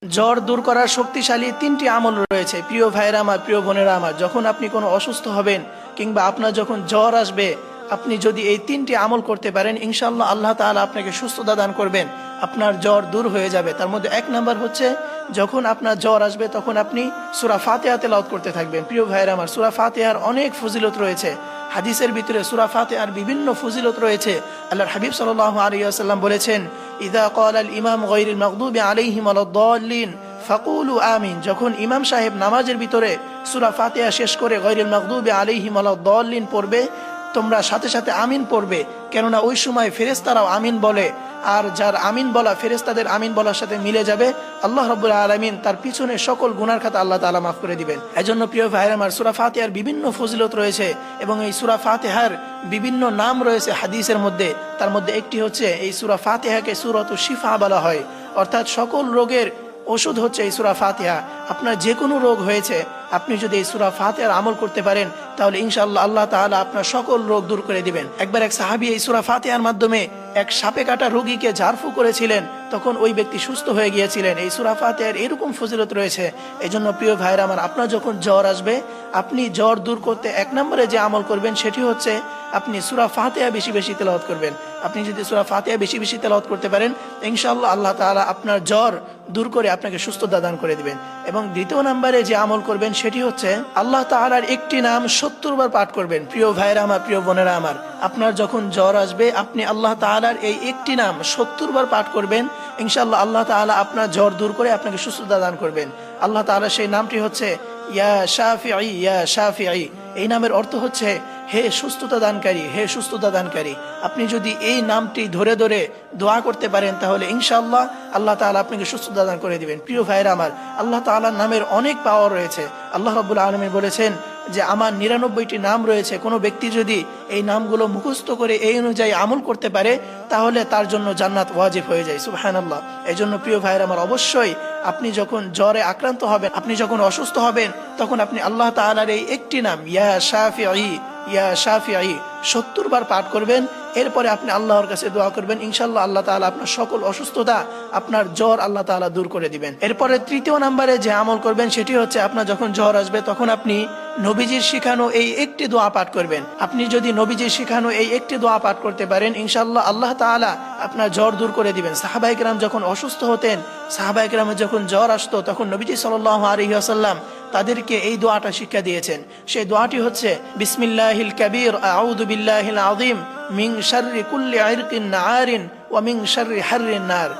জ্বর দূর করার শক্তিশালী 3টি আমল রয়েছে। প্রিয় ভাইরা আমার, প্রিয় বোনেরা আমার, যখন আপনি কোনো অসুস্থ হবেন কিংবা আপনার যখন জ্বর আসবে, আপনি যদি এই 3টি আমল করতে পারেন, ইনশাআল্লাহ আল্লাহ তাআলা আপনাকে সুস্থতা দান করবেন, আপনার জ্বর দূর হয়ে যাবে। তার মধ্যে 1 নাম্বার হচ্ছে, যখন আপনার জ্বর আসবে তখন আপনি সূরা ফাতিহা তেলাওয়াত করতে থাকবেন। প্রিয় ভাইরা আমার, সূরা ফাতিহার অনেক ফজিলত রয়েছে। হাদিসের ভিতরে সূরা ফাতিহার বিভিন্ন ফজিলত রয়েছে। আল্লাহর হাবিব সাল্লাল্লাহু আলাইহি ওয়াসাল্লাম বলেছেন, ইযা ক্বালা আল ইমাম গায়রিল মাগদুবি আলাইহিম ওয়ালাদ-দাল্লিন ফাকুলু আমিন। যখন ইমাম সাহেব নামাজের ভিতরে সূরা ফাতিহা শেষ করে গায়রিল মাগদুবি আলাইহিম ওয়ালাদ-দাল্লিন পড়বে, তোমরা সাথে সাথে আমিন পড়বে, কেননা ওই সময় ফেরেশতারাও আমিন বলে, আর যার আমিন বলা ফেরেশতাদের আমিন বলার সাথে মিলে যাবে, আল্লাহ রাব্বুল আলামিন তার পিছনে সকল গুনার খাতা আল্লাহ তাআলা মাফ করে দিবেন। এজন্য প্রিয় ভাইরা আমার, সূরা ফাতিহার বিভিন্ন ফজিলত রয়েছে এবং এই সূরা ফাতিহার বিভিন্ন নাম রয়েছে হাদিসের মধ্যে। তার মধ্যে একটি হচ্ছে, এই সূরা ফাতিহাকে সূরাতুশ শিফা বলা হয়, অর্থাৎ সকল রোগের ওষুধ হচ্ছে এই সূরা ফাতিহা। আপনার যে কোনো রোগ হয়েছে, আপনি যদি এই সূরা ফাতিহার আমল করতে পারেন, তাহলে ইনশাআল্লাহ আল্লাহ তাআলা আপনার সকল রোগ দূর করে দিবেন। একবার এক সাহাবী এই সূরা ফাতিহার মাধ্যমে এক সাপে কাটা রোগীকে ঝাড়ফুঁক করেছিলেন, তখন ওই ব্যক্তি সুস্থ হয়ে গিয়েছিলেন। এই সূরা ফাতিহার এরকম ফজিলত রয়েছে। এজন্য প্রিয় ভাইরা আমার, আপনার যখন জ্বর আসবে, আপনি জ্বর দূর করতে 1 নম্বরে যে আমল করবেন সেটি হচ্ছে, আপনি সূরা ফাতিহা বেশি বেশি তেলাওয়াত করবেন। আপনি যদি সূরা ফাতিহা বেশি বেশি তেলাওয়াত করতে পারেন, ইনশাআল্লাহ আল্লাহ তাআলা আপনার জ্বর দূর করে আপনাকে সুস্থতা দান করে দিবেন। এবং 2 নম্বরে যে আমল করবেন সেটি হচ্ছে, আল্লাহ তাআলার একটি নাম 70 বার পাঠ করবেন। প্রিয় ভাইরা আমার, প্রিয় বোনেরা আমার, আপনার যখন জ্বর আসবে, আপনি আল্লাহ তাআলার এই একটি নাম 70 বার পাঠ করবেন, ইনশাআল্লাহ আল্লাহ তাআলা আপনার জ্বর দূর করে আপনাকে সুস্থতা দান করবেন। আল্লাহ তাআলা সেই নামটি হচ্ছে ইয়া শাফিঈ, ইয়া শাফিঈ। এই নামের অর্থ হচ্ছে, হে সুস্থতা দানকারী, হে সুস্থতা দানকারী। আপনি যদি এই নামটি ধরে ধরে দোয়া করতে পারেন, তাহলে ইনশাআল্লাহ আল্লাহ তাআলা আপনাকে সুস্থতা দান করে দিবেন। প্রিয় ভাইরা আমার, আল্লাহ তাআলার নামের অনেক পাওয়ার রয়েছে। আল্লাহ রাব্বুল আলামিন বলেছেন যে, আমার 99টি নাম রয়েছে, কোনো ব্যক্তি যদি এই নামগুলো মুখস্থ করে এই অনুযায়ী আমল করতে পারে, তাহলে তার জন্য জান্নাত ওয়াজিব হয়ে যায়। সুবহানাল্লাহ। এজন্য প্রিয় ভাইরা আমার, অবশ্যই আপনি যখন জ্বরে আক্রান্ত হবেন, আপনি যখন অসুস্থ হবেন, তখন আপনি আল্লাহ তাআলার এই একটি নাম ইয়া শাফিঈ, ইয়া শাফিঈ 70 বার পাঠ করবেন। এরপরে আপনি আল্লাহর কাছে দোয়া করবেন, ইনশাআল্লাহ আল্লাহ তাআলা আপনার সকল অসুস্থতা, আপনার জ্বর আল্লাহ তাআলা দূর করে দিবেন। এরপরে 3য় নম্বরে যে আমল করবেন সেটি হচ্ছে, আপনার যখন জ্বর আসবে, তখন আপনি নবীজির শিখানো এই একটি দোয়া পাঠ করবেন। আপনি যদি নবীজির শিখানো এই একটি দোয়া পাঠ করতে পারেন, ইনশাআল্লাহ আল্লাহ তাআলা আপনার জ্বর দূর করে দিবেন। সাহাবায়ে কেরাম যখন অসুস্থ হতেন, সাহাবায়ে কেরামের যখন জ্বর আসতো, তখন নবীজি সাল্লাল্লাহু আলাইহি ওয়াসাল্লাম তাদেরকে এই দোয়াটা শিক্ষা দিয়েছেন। সেই দোয়াটি হচ্ছে, বিসমিল্লাহিল কাবীর আউযু বিল্লাহিল আযীম মিন শাররি কুল্লি ইরকিন নাআরিন ওয়া মিন শাররি হাররিন নার।